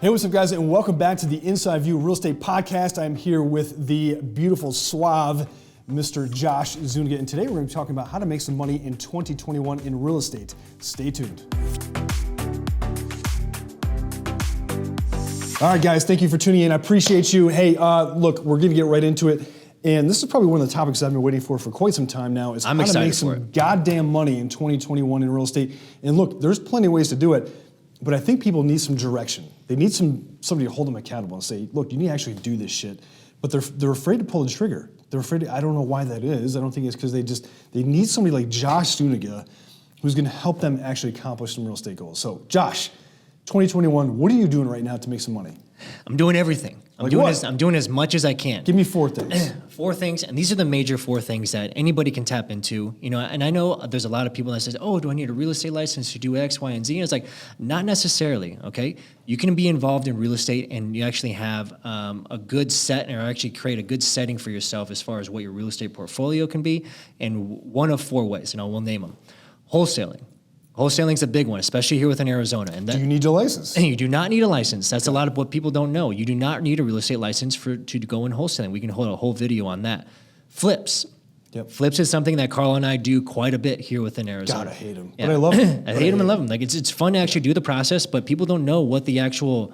Hey, what's up, guys, and welcome back to the Inside View Real Estate Podcast. I'm here with the beautiful, suave Mr. Josh Zuniga, and today we're going to be talking about how to make some money in 2021 in real estate. Stay tuned. All right, guys, thank you for tuning in. I appreciate you. Hey, look, we're going to get right into it, and this is probably one of the topics I've been waiting for quite some time now. Is I'm how to excited make for some it. goddamn money in 2021 in real estate. And look, there's plenty of ways to do it. But I think people need some direction. They need somebody to hold them accountable and say, look, you need to actually do this shit. But they're afraid to pull the trigger. They're afraid I don't know why that is. I don't think it's because they need somebody like Josh Zuniga who's gonna help them actually accomplish some real estate goals. So Josh, 2021, what are you doing right now to make some money? I'm doing everything. I'm doing as much as I can. Give me 4 things. 4 things, and these are the major 4 things that anybody can tap into. You know, and I know there's a lot of people that says, "Oh, do I need a real estate license to do X, Y, and Z?" And it's like, not necessarily. Okay, you can be involved in real estate, and you actually have a good set, or actually create a good setting for yourself as far as what your real estate portfolio can be. And one of 4 ways, and I will name them: wholesaling. Wholesaling is a big one, especially here within Arizona. And Do you need a license? You do not need a license. That's a lot of what people don't know. You do not need a real estate license to go in wholesaling. We can hold a whole video on that. Flips. Yep. Flips is something that Carl and I do quite a bit here within Arizona. God, I hate them, Yeah. but I love them. I hate them and love them. Like it's fun to actually do the process, but people don't know what the actual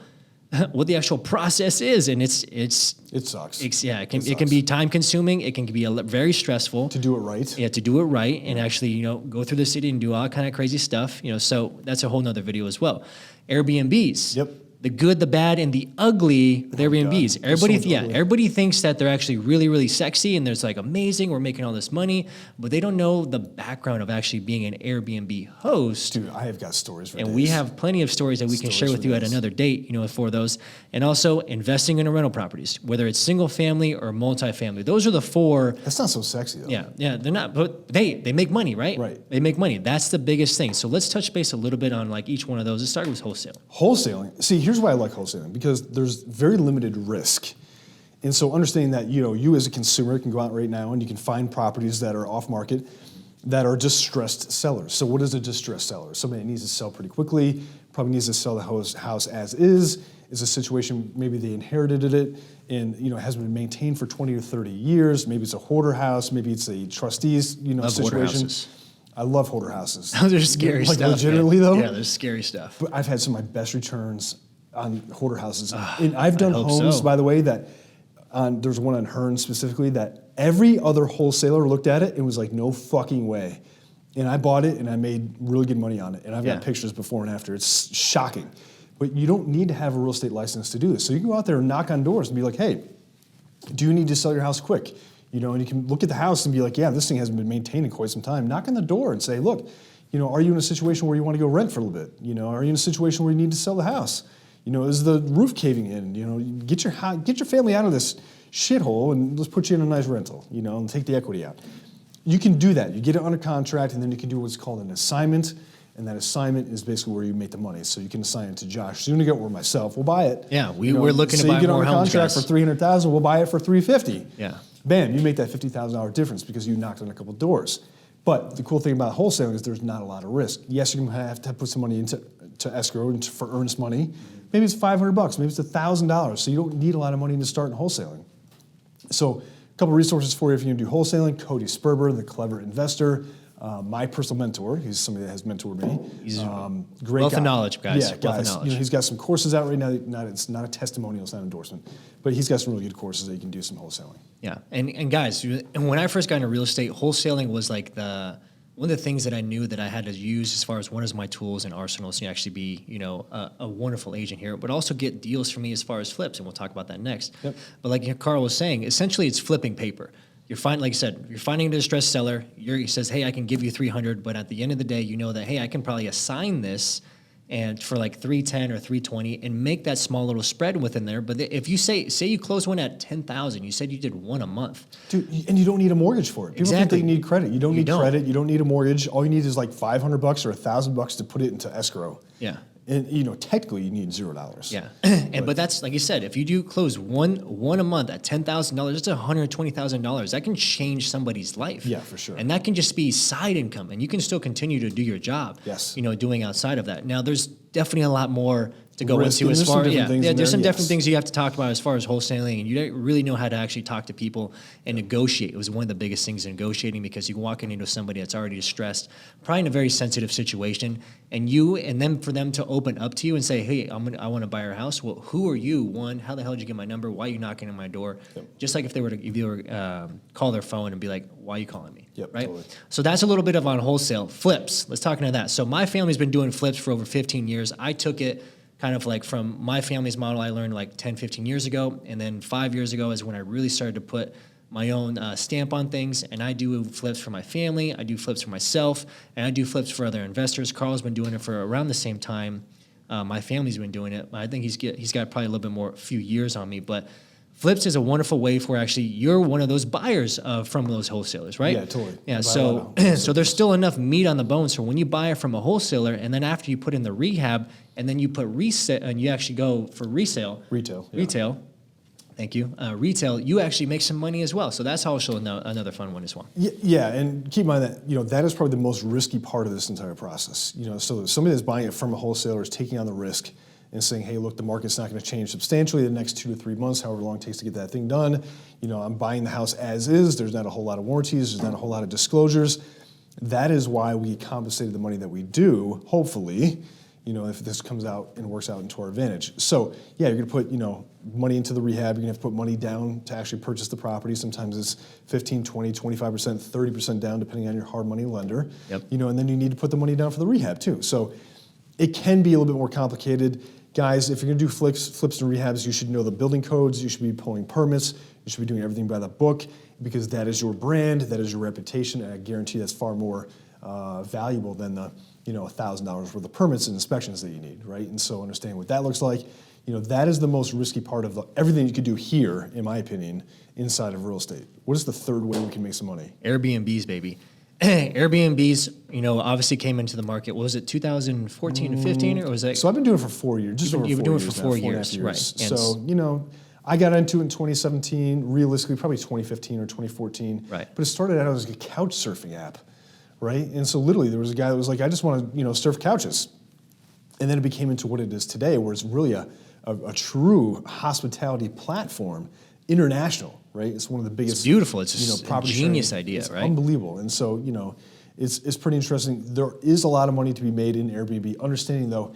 process is, and it sucks. It can be time consuming. It can be very stressful To do it right. Yeah, to do it right, and actually, go through the city and do all kind of crazy stuff. So that's a whole nother video as well. Airbnbs. Yep. The good, the bad, and the ugly with Airbnbs. God. Ugly. Everybody thinks that they're actually really, really sexy and there's like amazing, we're making all this money, but they don't know the background of actually being an Airbnb host. Dude, I have got stories for days. And we have plenty of stories that we can share with you at another date, for those. And also investing in rental properties, whether it's single family or multifamily. Those are the 4. That's not so sexy, though. Yeah, they're not, but they make money, right? Right. They make money. That's the biggest thing. So let's touch base a little bit on like each one of those. Let's start with wholesale. Wholesaling. See, here's why I like wholesaling, because there's very limited risk. And so understanding that, you as a consumer can go out right now and you can find properties that are off market that are distressed sellers. So what is a distressed seller? Somebody that needs to sell pretty quickly, probably needs to sell the house as is a situation, maybe they inherited it and, has been maintained for 20 or 30 years. Maybe it's a hoarder house, maybe it's a trustees, Love situation. hoarder houses. I love hoarder houses. Those are scary like stuff. Legitimately though? Yeah, there's scary stuff. But I've had some of my best returns on hoarder houses. And I've done homes, so. by the way, that there's one on Hearn specifically that every other wholesaler looked at it and was like, no fucking way. And I bought it and I made really good money on it. And I've got pictures before and after. It's shocking. But you don't need to have a real estate license to do this. So you can go out there and knock on doors and be like, hey, do you need to sell your house quick? And you can look at the house and be like, yeah, this thing hasn't been maintained in quite some time. Knock on the door and say, look, are you in a situation where you want to go rent for a little bit? Are you in a situation where you need to sell the house? Is the roof caving in? Get your family out of this shithole and let's put you in a nice rental, and take the equity out. You can do that. You get it under contract, and then you can do what's called an assignment, and that assignment is basically where you make the money. So you can assign it to Josh Zuniga or myself. We'll buy it. Yeah, we're looking to buy more homes, you get on a contract for $300,000. We'll buy it for $350,000. Yeah. Bam, you make that $50,000 difference because you knocked on a couple doors. But the cool thing about wholesaling is there's not a lot of risk. Yes, you're going to have to put some money into escrow for earnest money. Maybe it's $500, maybe it's $1,000. So you don't need a lot of money to start in wholesaling. So a couple resources for you if you're going to do wholesaling. Cody Sperber, the Clever Investor, my personal mentor. He's somebody that has mentored me. He's great wealth guy. of knowledge, guys. Yeah, Wealth of guys. knowledge. He's got some courses out right now. It's not a testimonial, it's not an endorsement, but he's got some really good courses that you can do some wholesaling. Yeah, and guys, and when I first got into real estate, wholesaling was like one of the things that I knew that I had to use as far as one of my tools and arsenals to actually be, a wonderful agent here, but also get deals for me as far as flips, and we'll talk about that next. Yep. But like Carl was saying, essentially it's flipping paper. Like you said, you're finding a distressed seller. He says, hey, I can give you $300, but at the end of the day, you know that, hey, I can probably assign this and for like $310 or $320 and make that small little spread within there. But if you say you close one at $10,000, you said you did one a month. Dude, and you don't need a mortgage for it. People think they need credit. You don't need credit. You don't need a mortgage. All you need is like $500 or $1,000 to put it into escrow. Yeah. And technically you need $0. Yeah, but that's like you said. If you do close one a month at $10,000, that's $120,000. That can change somebody's life. Yeah, for sure. And that can just be side income, and you can still continue to do your job. Yes. Doing outside of that. Now, there's definitely a lot more to go Risk, into and as there's some far different yeah, things yeah in there's there, some different yes. things you have to talk about as far as wholesaling, and you don't really know how to actually talk to people and negotiate. It was one of the biggest things in negotiating, because you can walk into somebody that's already distressed, probably in a very sensitive situation, and then for them to open up to you and say, hey, I want to buy your house. Well, who are you? One, how the hell did you get my number? Why are you knocking on my door? Just like if you were call their phone and be like, why are you calling me? Yep, Right. totally. So that's a little bit of on wholesale. Flips. Let's talk into that. So my family's been doing flips for over 15 years. I took it kind of like from my family's model I learned like 10, 15 years ago. And then 5 years ago is when I really started to put my own stamp on things. And I do flips for my family. I do flips for myself. And I do flips for other investors. Carl's been doing it for around the same time. My family's been doing it. I think he's got probably a little bit more, a few years on me. But flips is a wonderful way for actually, you're one of those buyers from those wholesalers, right? Yeah, totally. Yeah, I buy a so lot of so there's still enough meat on the bone. So when you buy it from a wholesaler, and then after you put in the rehab, and then you put resale, and you actually go for resale, Retail, yeah. retail. Thank you. Retail, you actually make some money as well. So that's also another fun one as well. Yeah, and keep in mind that that is probably the most risky part of this entire process. So somebody that's buying it from a wholesaler is taking on the risk and saying, hey, look, the market's not going to change substantially the next 2 to 3 months, however long it takes to get that thing done. I'm buying the house as is. There's not a whole lot of warranties. There's not a whole lot of disclosures. That is why we compensated the money that we do, hopefully, if this comes out and works out into our advantage. So yeah, you're going to put, money into the rehab. You're going to have to put money down to actually purchase the property. Sometimes it's 15, 20, 25%, 30% down, depending on your hard money lender. Yep. And then you need to put the money down for the rehab too. So it can be a little bit more complicated. Guys, if you're gonna do flips and rehabs, you should know the building codes, you should be pulling permits, you should be doing everything by the book, because that is your brand, that is your reputation, and I guarantee that's far more valuable than the $1,000 worth of permits and inspections that you need, right? And so understanding what that looks like, that is the most risky part of everything you could do here, in my opinion, inside of real estate. What is the third way we can make some money? Airbnbs, baby. Airbnbs, obviously came into the market. What was it, 2014 to 15, or was that? So I've been doing it for 4 years, just over 4 years. You've been doing it for now, 4 4.5 years, right? So, I got into it in 2017, realistically, probably 2015 or 2014. Right. But it started out as a couch surfing app, right? And so literally there was a guy that was like, I just want to, surf couches. And then it became into what it is today, where it's really a true hospitality platform, international, right? It's one of the biggest. It's beautiful. It's just a genius sharing. idea, It's right? unbelievable. And so, it's pretty interesting. There is a lot of money to be made in Airbnb, understanding though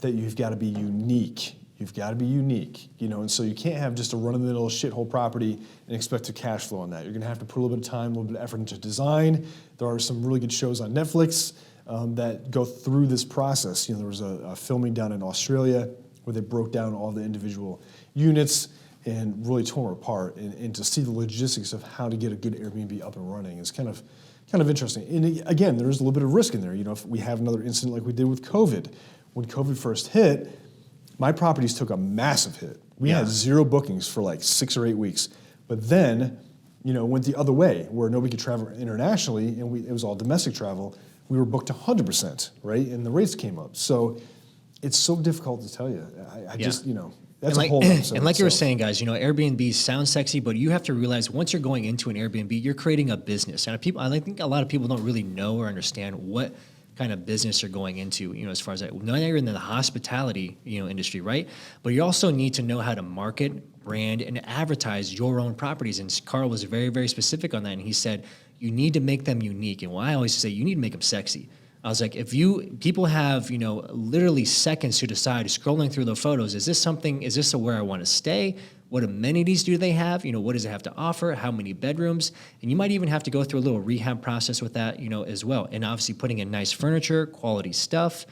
that you've got to be unique. You've got to be unique, and so you can't have just a run-of-the-mill shithole property and expect to cash flow on that. You're going to have to put a little bit of time, a little bit of effort into design. There are some really good shows on Netflix that go through this process. There was a filming down in Australia where they broke down all the individual units and really tore them apart. And to see the logistics of how to get a good Airbnb up and running is kind of interesting. And again, there's a little bit of risk in there. If we have another incident like we did with COVID, when COVID first hit, my properties took a massive hit. We had 0 bookings for like 6 or 8 weeks. But then, it went the other way, where nobody could travel internationally, and it was all domestic travel. We were booked 100%, right? And the rates came up. So it's so difficult to tell you. I just, that's a whole episode. And like you were saying, guys, Airbnb sounds sexy, but you have to realize once you're going into an Airbnb, you're creating a business. And I think a lot of people don't really know or understand what kind of business you're going into, as far as that. Now you're in the hospitality, industry, right? But you also need to know how to market, brand, and advertise your own properties. And Carl was very, very specific on that. And he said, you need to make them unique. And I always say, you need to make them sexy. I was like, people have, literally seconds to decide, scrolling through the photos, is this where I want to stay? What amenities do they have? What does it have to offer? How many bedrooms? And you might even have to go through a little rehab process with that, as well. And obviously putting in nice furniture, quality stuff,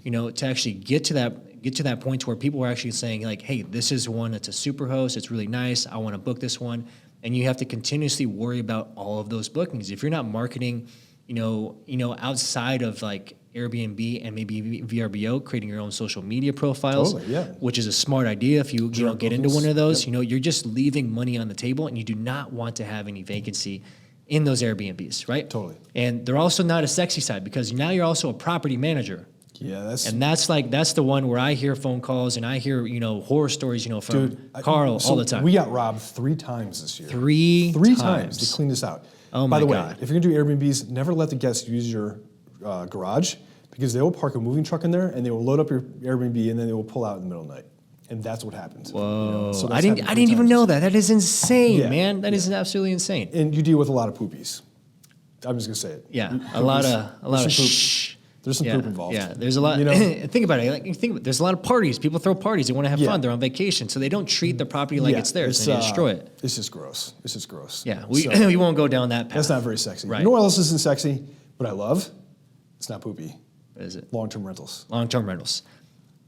to actually get to that point where people are actually saying like, hey, this is one that's a super host. It's really nice. I want to book this one. And you have to continuously worry about all of those bookings. If you're not marketing, outside of like Airbnb and maybe VRBO, creating your own social media profiles, Totally, yeah. which is a smart idea. If you Direct get into bookings. one of those, Yep. you're just leaving money on the table, and you do not want to have any vacancy in those Airbnbs, right? Totally. And they're also not a sexy side, because now you're also a property manager. Yeah, that's... And that's the one where I hear phone calls and I hear, horror stories, from Carl so all the time. We got robbed 3 times this year. Three times times to clean this out. Oh By my the way, God. if you're gonna do Airbnbs, never let the guests use your garage, because they will park a moving truck in there and they will load up your Airbnb and then they will pull out in the middle of the night. And that's what happened. Whoa. So I that's happened didn't even 3 times. know that. That is insane, Yeah, man. That is absolutely insane. And you deal with a lot of poopies. I'm just gonna say it. Yeah, Poopies. a lot of There's some poop. shh. There's some Yeah, poop involved. yeah. There's a lot. You know? Think about it. Like, there's a lot of parties. People throw parties. They want to have Yeah. fun. They're on vacation, so they don't treat the property like Yeah, it's theirs. And they destroy it. It's just gross. It's just gross. Yeah, we So, we won't go down that path. that's not very sexy. Right. You know what else isn't sexy, but I love? It's not poopy. What is it? Long-term rentals. Long-term rentals.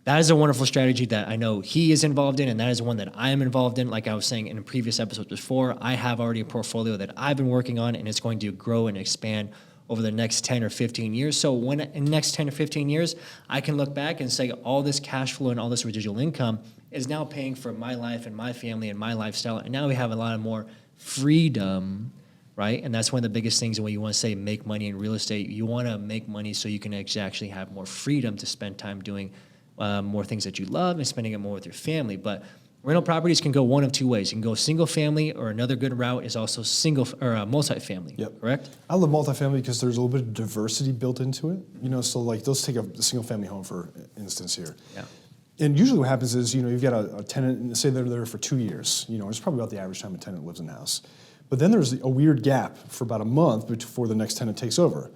That is a wonderful strategy that I know he is involved in, and that is one that I am involved in. Like I was saying in a previous episode before, I have already a portfolio that I've been working on, and it's going to grow and expand over the next 10 or 15 years. So when in the next 10 or 15 years, I can look back and say all this cash flow and all this residual income is now paying for my life and my family and my lifestyle. And now we have a lot of more freedom, right? And that's one of the biggest things when you want to say make money in real estate. You want to make money so you can actually have more freedom to spend time doing more things that you love and spending it more with your family. But rental properties can go one of two ways. You can go single family, or another good route is also single or multifamily. Yep. Correct? I love multifamily because there's a little bit of diversity built into it. You know, so like let's take a single family home for instance here. Yeah. And usually what happens is, you know, you've got a tenant, and say they're there for 2 years. You know, it's probably about the average time a tenant lives in the house. But then there's a weird gap for about a month before the next tenant takes over.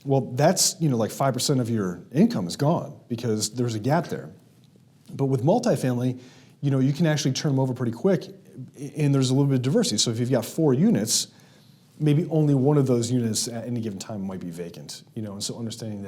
Well, that's, you know, like 5% of your income is gone because there's a gap there. But with multifamily, you know, you can actually turn them over pretty quick, and there's a little bit of diversity. So if you've got 4 units, maybe only one of those units at any given time might be vacant. You know, and so understanding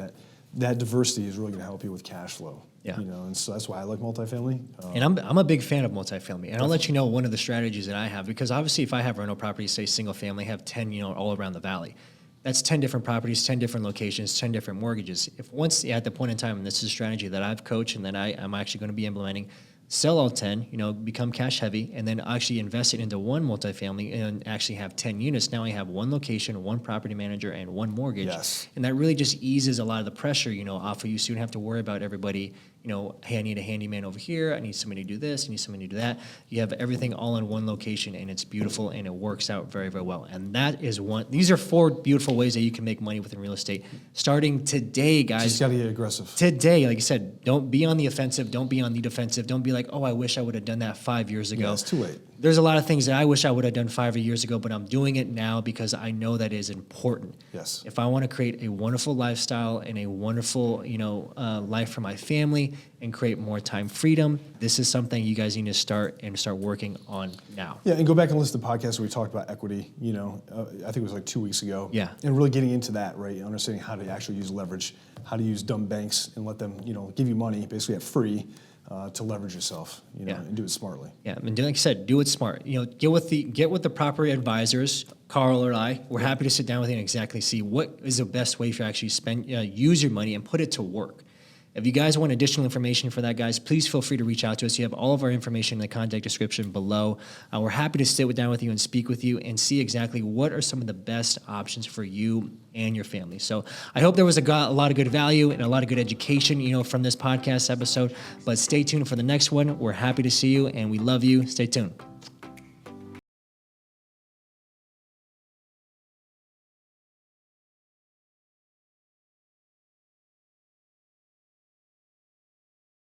that diversity is really going to help you with cash flow. Yeah. You know, and so that's why I like multifamily. And I'm a big fan of multifamily. And I'll let you know one of the strategies that I have, because obviously if I have rental properties, say single family, I have 10, you know, all around the valley. That's 10 different properties, 10 different locations, 10 different mortgages. If once at the point in time, and this is a strategy that I've coached and that I'm actually going to be implementing, sell all 10, you know, become cash heavy, and then actually invest it into one multifamily and actually have 10 units. Now I have one location, one property manager, and one mortgage. Yes. And that really just eases a lot of the pressure, you know, off of you. So you don't have to worry about everybody, you know, hey, I need a handyman over here. I need somebody to do this. I need somebody to do that. You have everything all in one location, and it's beautiful, and it works out very, very well. And that is these are 4 beautiful ways that you can make money within real estate starting today, guys. Just got to get aggressive. Today, like you said, don't be on the offensive. Don't be on the defensive. Don't be like, oh, I wish I would have done that 5 years ago. Yeah, it's too late. There's a lot of things that I wish I would have done 5 years ago, but I'm doing it now because I know that is important. Yes. If I want to create a wonderful lifestyle and a wonderful, you know, life for my family and create more time freedom, this is something you guys need to start working on now. Yeah, and go back and listen to podcasts where we talked about equity, you know, I think it was like 2 weeks ago. Yeah. And really getting into that, right? Understanding how to actually use leverage, how to use dumb banks and let them, you know, give you money basically at free to leverage yourself, you know, Yeah. and do it smartly. Yeah, and like I said, do it smart. You know, get with the proper advisors, Carl or I. We're happy to sit down with you and exactly see what is the best way for actually use your money and put it to work. If you guys want additional information for that, guys, please feel free to reach out to us. You have all of our information in the contact description below. We're happy to sit down with you and speak with you and see exactly what are some of the best options for you and your family. So I hope there was a lot of good value and a lot of good education, you know, from this podcast episode. But stay tuned for the next one. We're happy to see you, and we love you. Stay tuned.